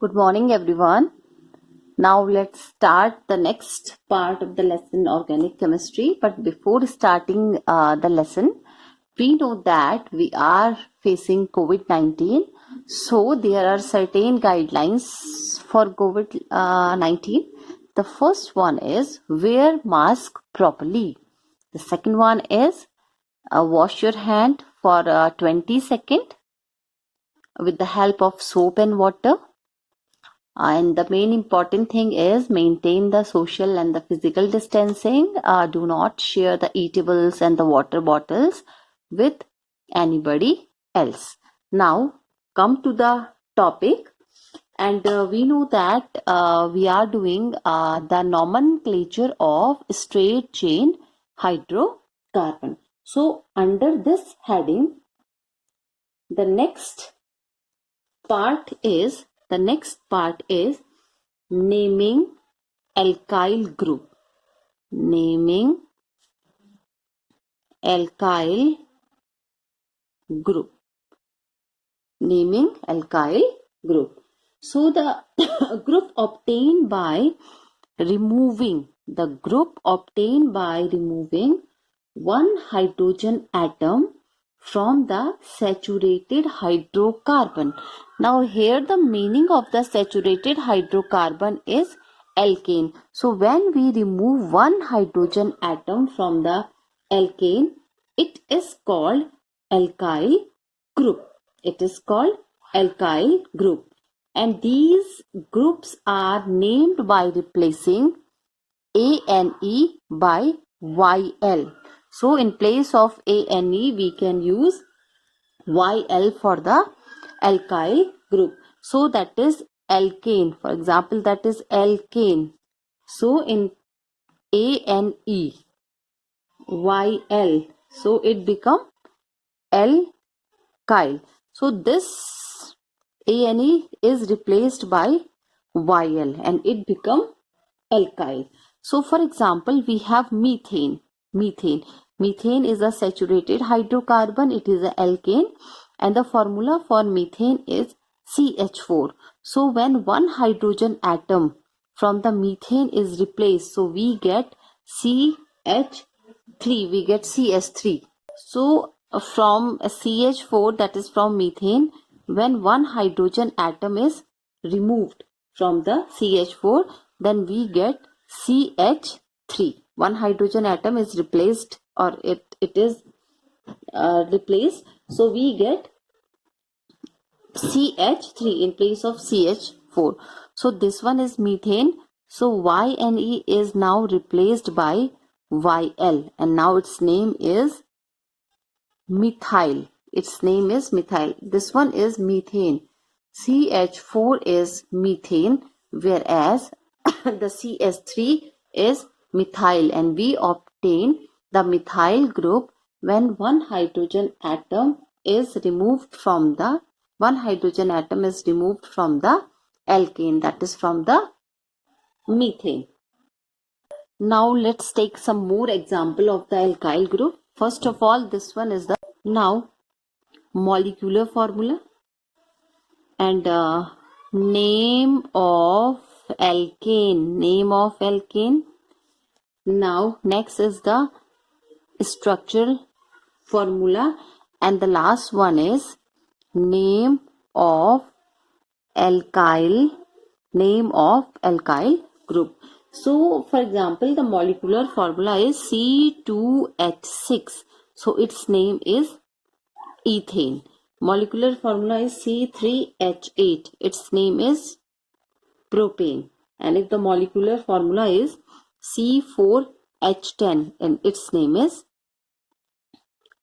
Good morning, everyone. Now let's start the next part of the lesson, organic chemistry. But before starting the lesson, we know that we are facing COVID-19. So there are certain guidelines for COVID-19. The first one is wear mask properly. The second one is wash your hand for 20 seconds with the help of soap and water. And the main important thing is maintain the social and the physical distancing. Do not share the eatables and the water bottles with anybody else. Now come to the topic, and we know that we are doing the nomenclature of straight chain hydrocarbon. So under this heading, the next part is naming alkyl group. Naming alkyl group. Naming alkyl group. So the group obtained by removing one hydrogen atom from the saturated hydrocarbon. Now here the meaning of the saturated hydrocarbon is alkane. So when we remove one hydrogen atom from the alkane, it is called alkyl group. It is called alkyl group. And these groups are named by replacing ANE by YL. So in place of ANE, we can use YL for the alkyl group. So that is alkane. For example, that is alkane. So in ANE, YL. So it become alkyl. So this ANE is replaced by YL and it become alkyl. So for example, we have methane. Methane is a saturated hydrocarbon. It is an alkane and the formula for methane is CH4. So when one hydrogen atom from the methane is replaced, so we get CH3, we get CH3. So from CH4, that is from methane, when one hydrogen atom is removed from the CH4, then we get CH3. One hydrogen atom is replaced, or it is replaced, so we get CH3 in place of CH4. So this one is methane. So YNE is now replaced by YL and now its name is methyl. Its name is methyl. This one is methane. CH4 is methane, whereas the CH3 is methyl, and we obtain the methyl group when one hydrogen atom is removed from the alkane, that is from the methane. Now let's take some more example of the alkyl group. First of all, this one is the now molecular formula and name of alkane. Now next is the structural formula and the last one is name of alkyl group. So for example, the molecular formula is C2H6. So its name is ethane. Molecular formula is C3H8. Its name is propane. And if the molecular formula is C4H10 and its name is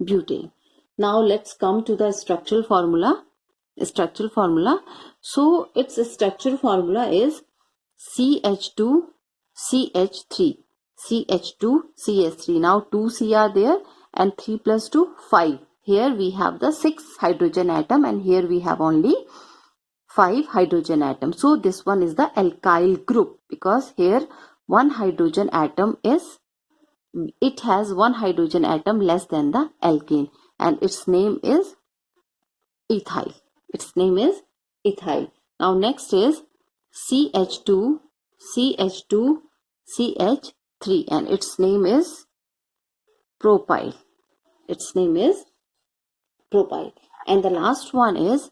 butane. Now let's come to the structural formula. So its structural formula is CH2CH3. Now 2C are there and 3 plus 2, 5. Here we have the 6 hydrogen atom and here we have only 5 hydrogen atoms. So this one is the alkyl group because here one hydrogen atom has one hydrogen atom less than the alkane and its name is ethyl. Now next is CH2, CH2, CH3, and its name is propyl. Its name is propyl. And the last one is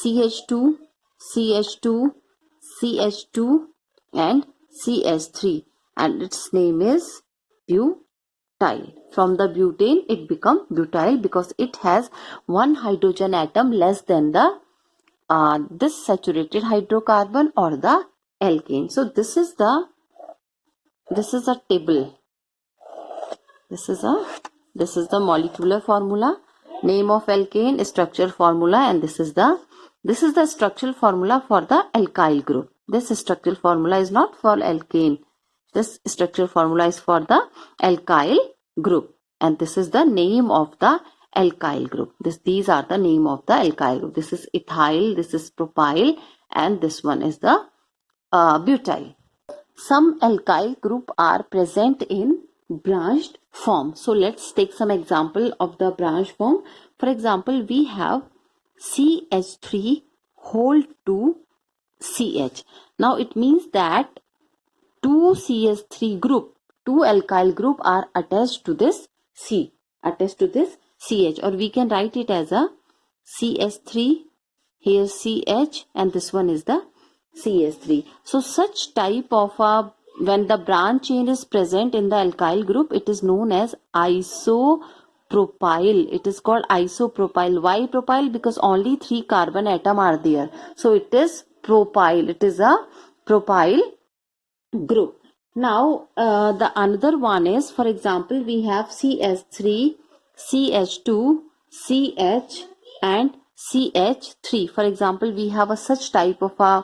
CH2, CH2, CH2, and CH3, and its name is butyl. From the butane it becomes butyl because it has one hydrogen atom less than the this saturated hydrocarbon or the alkane. So this is a table. This is the molecular formula, name of alkane, structure formula, and this is the structural formula for the alkyl group. This structural formula is not for alkane. This structural formula is for the alkyl group, and this is the name of the alkyl group. These are the name of the alkyl group. This is ethyl, this is propyl, and this one is the butyl. Some alkyl group are present in branched form. So let's take some example of the branched form. For example, we have CH3 whole to CH. Now it means that two CH3 group, two alkyl group are attached to this CH, or we can write it as a CH3, here CH, and this one is the CH3. So such type of when the branch chain is present in the alkyl group, it is known as isopropyl. It is called isopropyl. Why propyl? Because only 3 carbon atom are there. So it is propyl. It is a propyl group. Now the another one is, for example, we have CH3, CH2, CH, and CH3. For example, we have a such type of a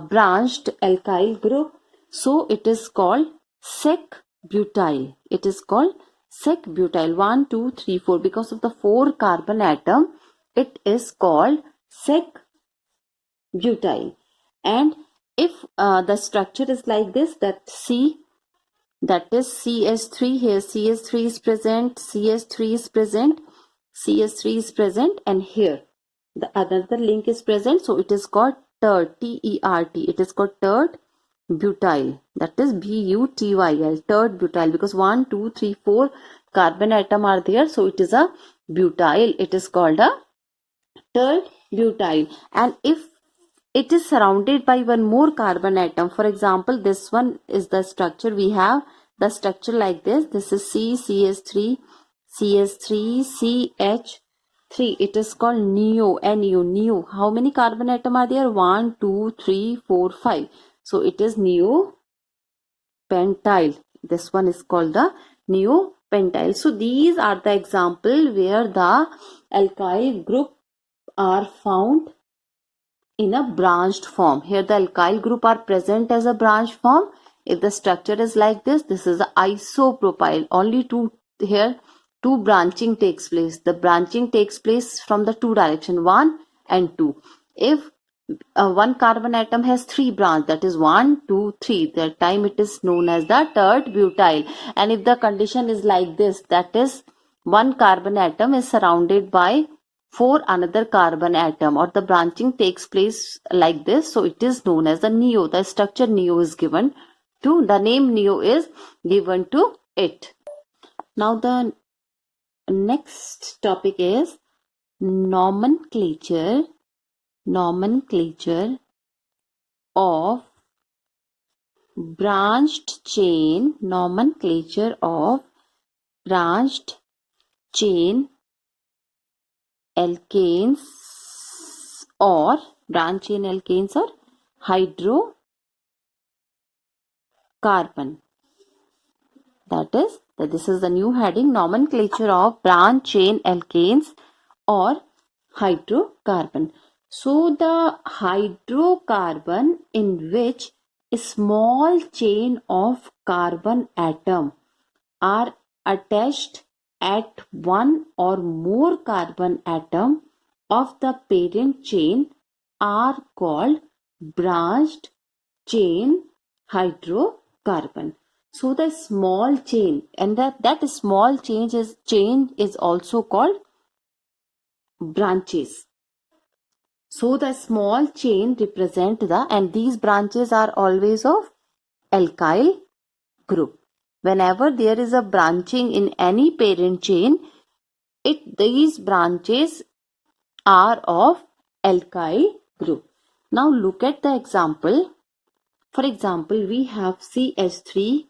branched alkyl group. So it is called sec-butyl. It is called sec-butyl. 1, 2, 3, 4. Because of the 4 carbon atom, it is called sec-butyl. And if the structure is like this, that is CH3, here CH3 is present, CH3 is present, CH3 is present, and here the another link is present. So it is called tert, T-E-R-T. It is called tert butyl. That is B-U-T-Y-L, tert butyl, because 1, 2, 3, 4 carbon atom are there. So it is a butyl. It is called a tert butyl. And if it is surrounded by one more carbon atom, for example, this one is the structure. We have the structure like this. This is CH3, CH3, CH3. It is called neo, NEO, neo. How many carbon atom are there? 1, 2, 3, 4, 5. So it is neopentyl. This one is called the neopentyl. So these are the example where the alkyl group are found in a branched form. Here the alkyl group are present as a branched form. If the structure is like this, this is the isopropyl. Only two branching takes place. The branching takes place from the 2 direction, 1 and 2. If one carbon atom has 3 branch, that is 1, 2, 3, that time it is known as the tert butyl. And if the condition is like this, that is one carbon atom is surrounded by 4 another carbon atom, or the branching takes place like this, so it is known as the neo. The structure neo is given to, the name neo is given to it. Now the next topic is nomenclature of branched chain, nomenclature of branched chain alkanes or branch chain alkanes or hydrocarbon. This is the new heading, nomenclature of branch chain alkanes or hydrocarbon. So the hydrocarbon in which a small chain of carbon atom are attached at one or more carbon atom of the parent chain are called branched chain hydrocarbon. So the small chain, and that small chain is also called branches. So the small chain represent and these branches are always of alkyl group. Whenever there is a branching in any parent chain, these branches are of alkyl group. Now look at the example. For example, we have CH3,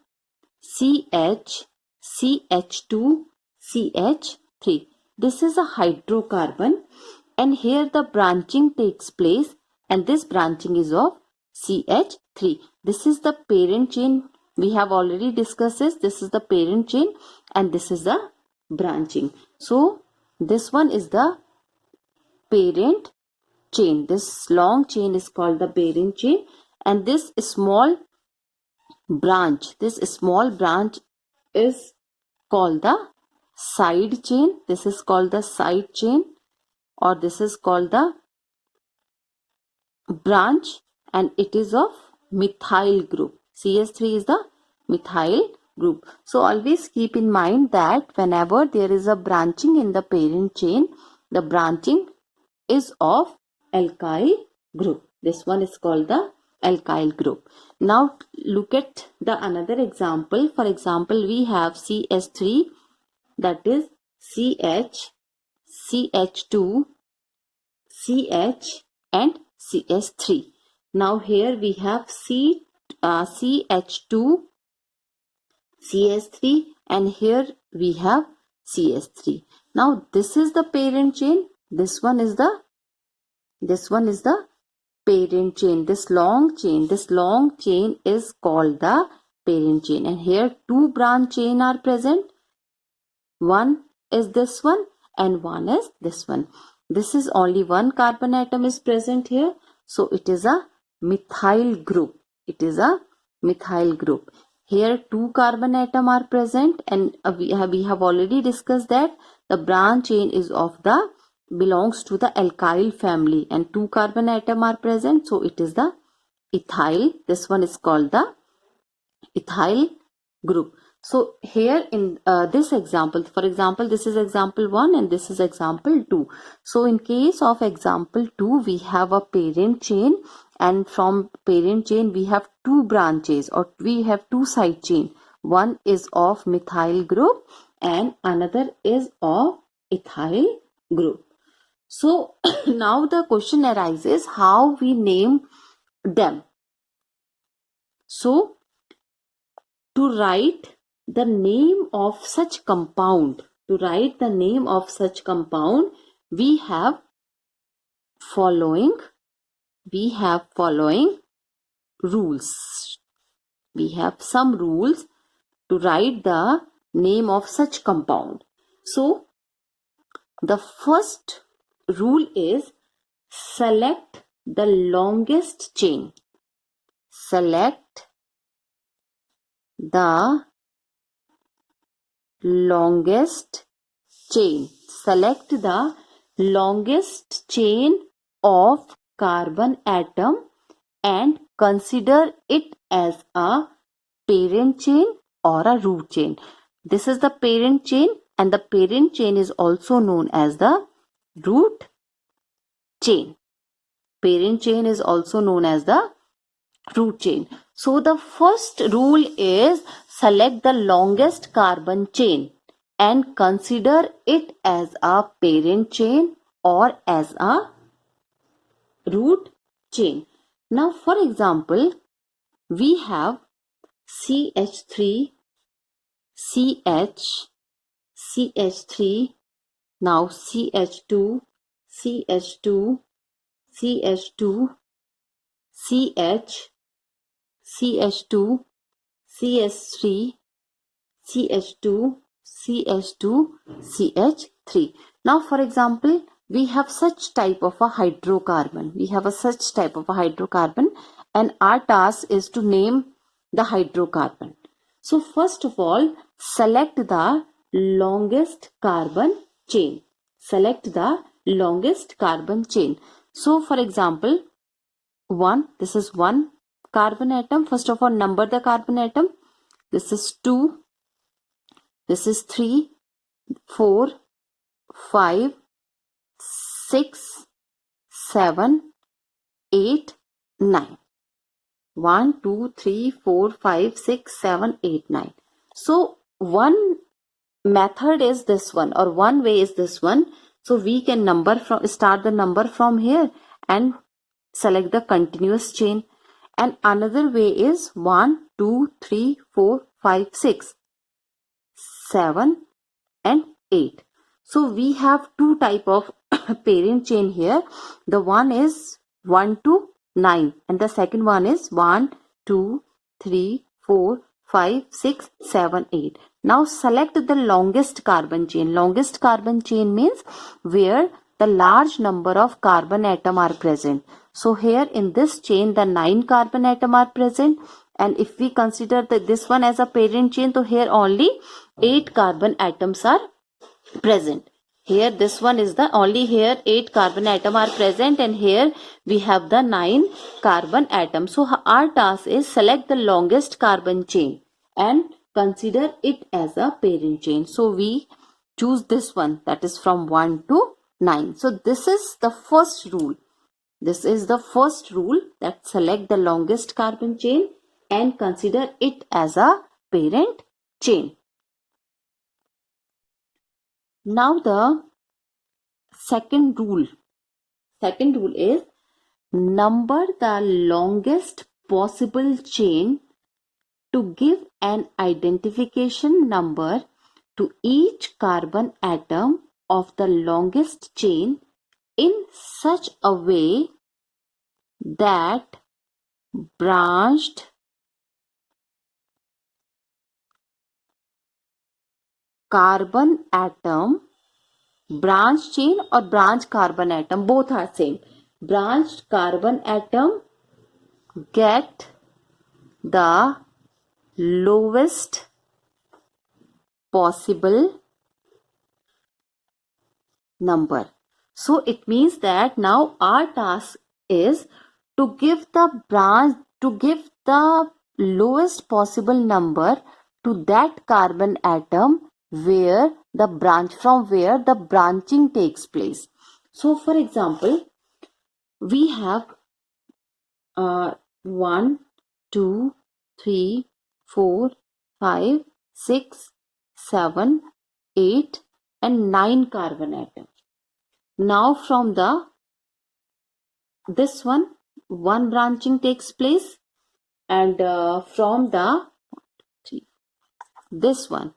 CH, CH2, CH3. This is a hydrocarbon and here the branching takes place and this branching is of CH3. This is the parent chain. We have already discussed this. This is the parent chain and this is the branching. So this one is the parent chain. This long chain is called the parent chain and this small branch is called the side chain. This is called the side chain or this is called the branch and it is of methyl group. CH3 is the methyl group. So always keep in mind that whenever there is a branching in the parent chain, the branching is of alkyl group. This one is called the alkyl group. Now look at the another example. For example, we have CH3, that is CH, CH2, CH and CH3. Now here we have CH2, CH3 and here we have CH3. Now this is the parent chain. This one is the parent chain. This long chain is called the parent chain and here two branch chain are present. One is this one and one is this one. This is only one carbon atom is present here. So it is a methyl group. It is a methyl group. Here two carbon atom are present and we have already discussed that the branch chain is belongs to the alkyl family and two carbon atom are present. So it is the ethyl. This one is called the ethyl group. So here in this example, for example, this is example 1 and this is example 2. So in case of example 2, we have a parent chain and from parent chain we have two branches or we have two side chain. One is of methyl group and another is of ethyl group. So now the question arises how we name them. So to write the name of such compound, we have following rules. We have some rules to write the name of such compound. So the first rule is select the longest chain. Select the longest chain. Select the longest chain of carbon atom and consider it as a parent chain or a root chain. This is the parent chain and the parent chain is also known as the root chain. Parent chain is also known as the root chain. So the first rule is select the longest carbon chain and consider it as a parent chain or as a root chain. Now for example, we have CH3, CH, CH3, now CH2, CH2, CH2, CH, CH2, CH3, CH2, CH2, CH3. Now for example, we have such type of a hydrocarbon. And our task is to name the hydrocarbon. So first of all, select the longest carbon chain. So for example, this is one carbon atom. First of all, number the carbon atom. This is 2, this is 3, 4, 5, 6, 7, 8, 9. 1, 2, 3, 4, 5, 6, 7, 8, 9. So one method is this one, or one way is this one. So we can start the number from here and select the continuous chain. And another way is 1, 2, 3, 4, 5, 6, 7 and 8. So we have two type of parent chain here. The one is 1 to 9 and the second one is 1, 2, 3, 4, 5, 6, 7, 8. Now select the longest carbon chain. Longest carbon chain means where the large number of carbon atom are present. So here in this chain the 9 carbon atom are present, and if we consider this one as a parent chain, so here only 8 carbon atoms are present. Here this one is the only, here 8 carbon atom are present, and here we have the 9 carbon atom. So our task is select the longest carbon chain and consider it as a parent chain. So we choose this one, that is from 1 to 9. So this is the first rule. This is the first rule, that select the longest carbon chain and consider it as a parent chain. Now the second rule is number the longest possible chain to give an identification number to each carbon atom of the longest chain in such a way that branched carbon atom, branch chain or branch carbon atom, both are same. Branched carbon atom get the lowest possible number. So it means that now our task is to give the lowest possible number to that carbon atom where the branching takes place. So for example, we have 1, 2, 3, 4, 5, 6, 7, 8 and 9 carbon atoms. Now from this one branching takes place, and from this one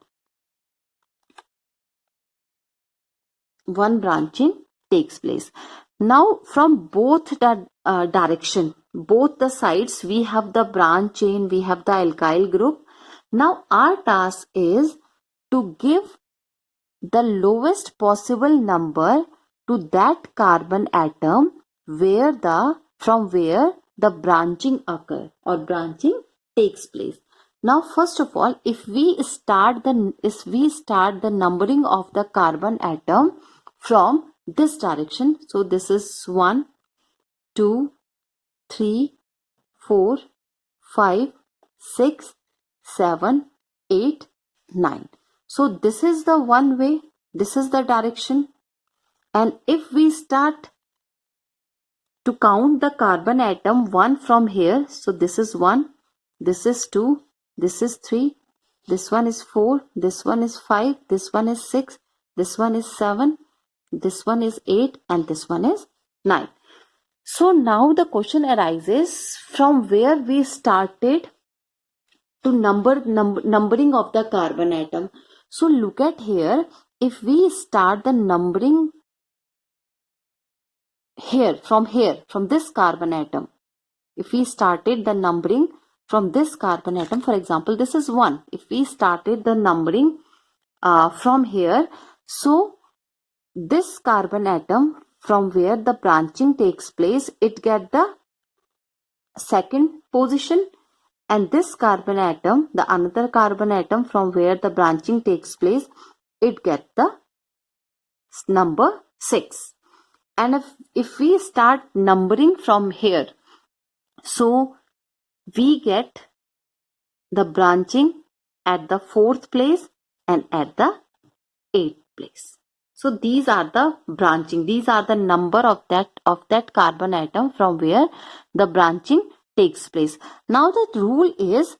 branching takes place. Now from both the direction, both the sides, we have the branch chain, we have the alkyl group. Now our task is to give the lowest possible number to that carbon atom from where the branching occur or branching takes place. Now first of all, if we start the numbering of the carbon atom from this direction, so this is 1, 2, 3, 4, 5, 6, 7, 8, 9. So this is the one way, this is the direction. And if we start to count the carbon atom 1 from here, so this is 1, this is 2, this is 3, this one is 4, this one is 5, this one is 6, this one is 7, this one is 8 and this one is 9. So now the question arises from where we started to numbering of the carbon atom. So look at here, if we start the numbering from this carbon atom, if we started the numbering from this carbon atom, for example this is 1, if we started the numbering from here, so this carbon atom from where the branching takes place, it get the second position, and this carbon atom, the another carbon atom from where the branching takes place, it get the number 6. And if we start numbering from here, so we get the branching at the 4th place and at the 8th place. So these are the branching. These are the number of that carbon atom from where the branching takes place. Now the rule is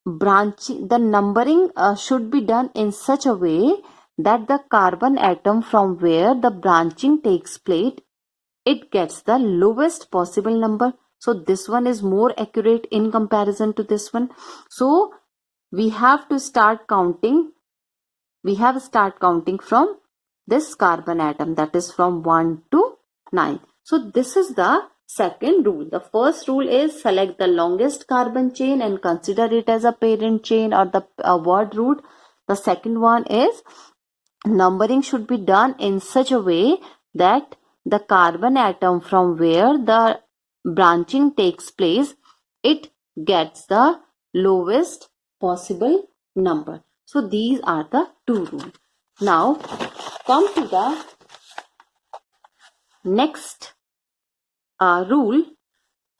branching. The numbering should be done in such a way that the carbon atom from where the branching takes place, it gets the lowest possible number. So this one is more accurate in comparison to this one. So we have to start counting. We have start counting from this carbon atom, that is from 1 to 9. So this is the second rule. The first rule is select the longest carbon chain and consider it as a parent chain or the word root. The second one is numbering should be done in such a way that the carbon atom from where the branching takes place, it gets the lowest possible number. So these are the two rules. Now come to the next rule,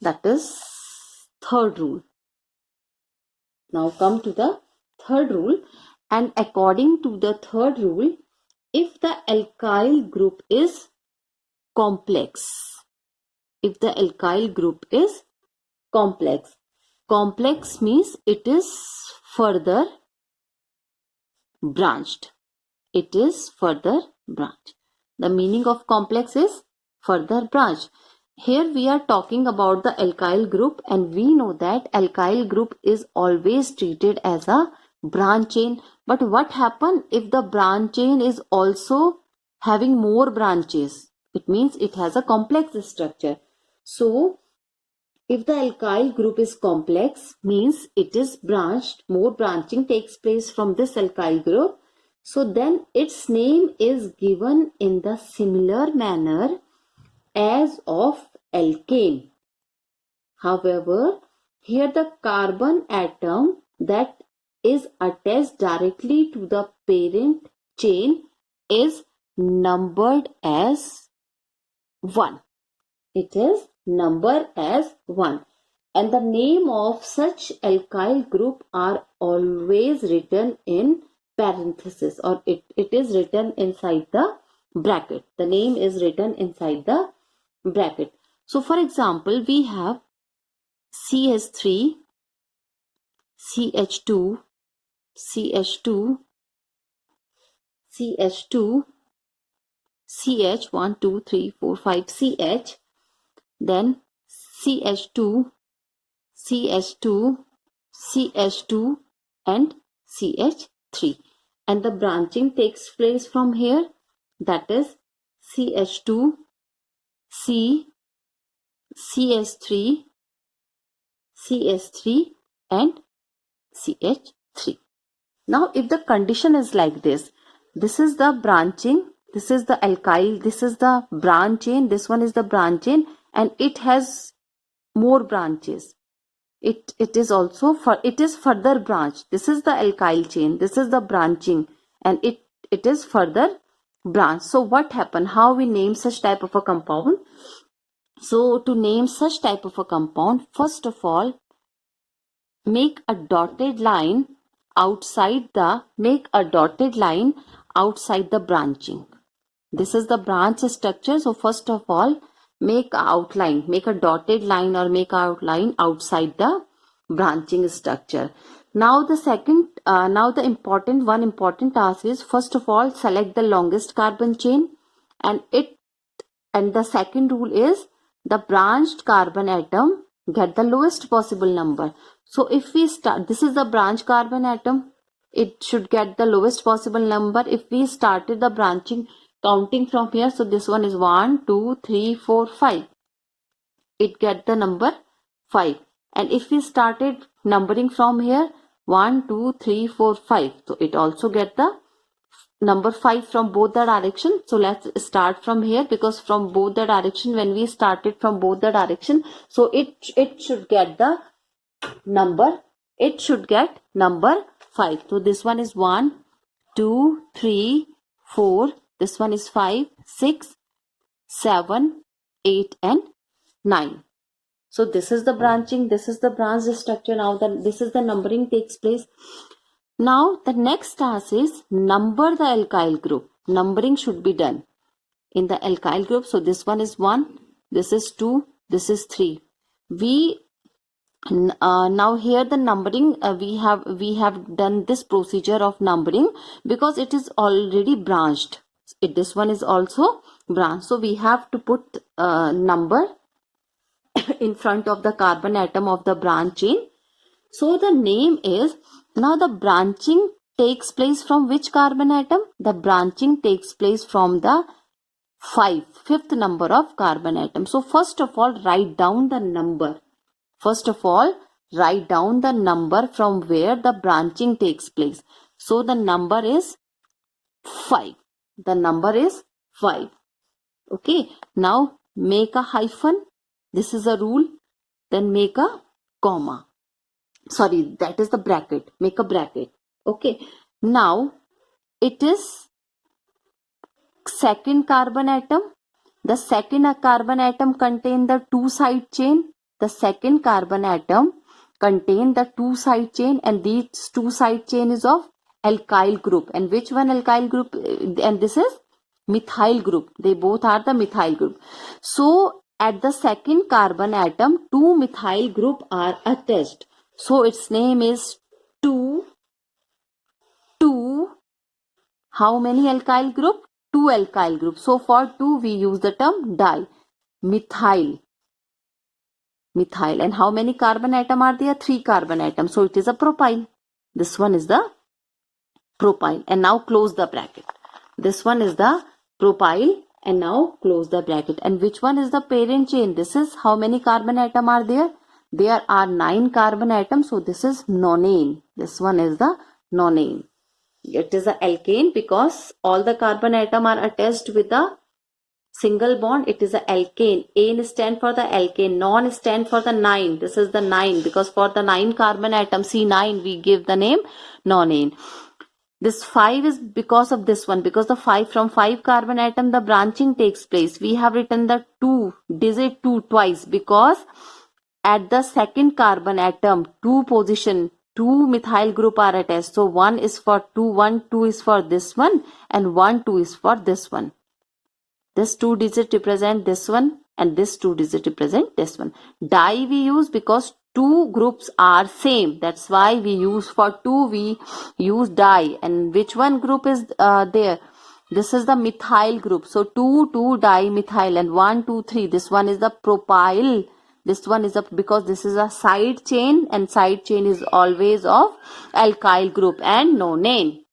that is third rule. Now come to the third rule, and according to the third rule, if the alkyl group is complex, if the alkyl group is complex, complex means it is further branched. It is further branched. The meaning of complex is further branch. Here we are talking about the alkyl group, and we know that alkyl group is always treated as a branch chain. But what happens if the branch chain is also having more branches? It means it has a complex structure. So if the alkyl group is complex, means it is branched, more branching takes place from this alkyl group. So then its name is given in the similar manner as of alkane. However, here the carbon atom that is attached directly to the parent chain is numbered as 1. It is numbered as 1. And the name of such alkyl group are always written in parenthesis, or it is written inside the bracket. The name is written inside the bracket. So for example, we have CH3, CH2, CH2, CH2, CH, 1, 2, 3, 4, 5, CH, then CH2, CH2, CH2 and CH3. And the branching takes place from here, that is CH2, C, CH3, CH3 and CH3. Now if the condition is like this is the branching, this is the alkyl, this is the branch chain, this one is the branch chain, and it has more branches. It is also it is further branched. This is the alkyl chain, this is the branching, and it is further branched. So what happened? How we name such type of a compound? So to name such type of a compound, first of all, make a dotted line outside the branching. This is the branch structure. So first of all, make a outline, make a dotted line or make a outline outside the branching structure. Now the second, one important task is, first of all, select the longest carbon chain, and the second rule is the branched carbon atom get the lowest possible number. So if we start, this is the branch carbon atom, it should get the lowest possible number. If we started the branching counting from here, so this one is 1, 2, 3, 4, 5. It get the number 5. And if we started numbering from here, 1, 2, 3, 4, 5. So it also get the number 5 from both the direction. So let's start from here, because from both the direction, when we started from both the direction, so it should get the number, it should get number 5. So this one is 1, 2, 3, 4. This one is 5, 6, 7, 8 and 9. So this is the branching, this is the branch structure. Now this is the numbering takes place. Now the next task is number the alkyl group. numbering should be done in the alkyl group. So this one is 1, this is 2, this is 3. We now here the numbering, we have done this procedure of numbering because it is already branched. This one is also branched, so we have to put number in front of the carbon atom of the branch chain. So the name is, now the branching takes place from which carbon atom? The branching takes place from the fifth number of carbon atom. So first of all, write down the number. First of all, write down the number from where the branching takes place. So the number is 5. The number is 5. Okay. Now make a hyphen. This is a rule. Then make a comma. Sorry, that is the bracket. Make a bracket. Okay. Now it is second carbon atom. The second carbon atom contain the two-side chain. The second carbon atom contain the two-side chain, and these two-side chain is of alkyl group. And which one alkyl group? And this is methyl group. They both are the methyl group. So at the second carbon atom, two methyl group are attached. So its name is 2. How many alkyl group? 2 alkyl group. So for 2 we use the term di. Methyl. And how many carbon atom are there? 3 carbon atoms. So it is a propyl. This one is the propyl. And now close the bracket. This one is the propyl, and now close the bracket. And which one is the parent chain? This is, how many carbon atom are there? There are 9 carbon atoms. So this is nonane. This one is the nonane. It is a alkane because all the carbon atom are attached with a single bond. It is a alkane. Ane stand for the alkane. Non stand for the 9. This is the 9 because for the 9 carbon atom, C9, we give the name nonane. This 5 is because of this one, because the 5 from 5 carbon atom the branching takes place. We have written the 2 digit 2 twice because at the second carbon atom 2 position 2 methyl group are attached. So 1 is for 2, 1, 2 is for this one, and 1, 2 is for this one. This 2 digit represent this one, and this 2 digit represent this one. Di we use because 2 groups are same. That's why we use, for 2 we use di. And which one group is there? This is the methyl group. So 2 dimethyl, and 1, 2, 3. This one is the propyl. This one is because this is a side chain, and side chain is always of alkyl group and nonane.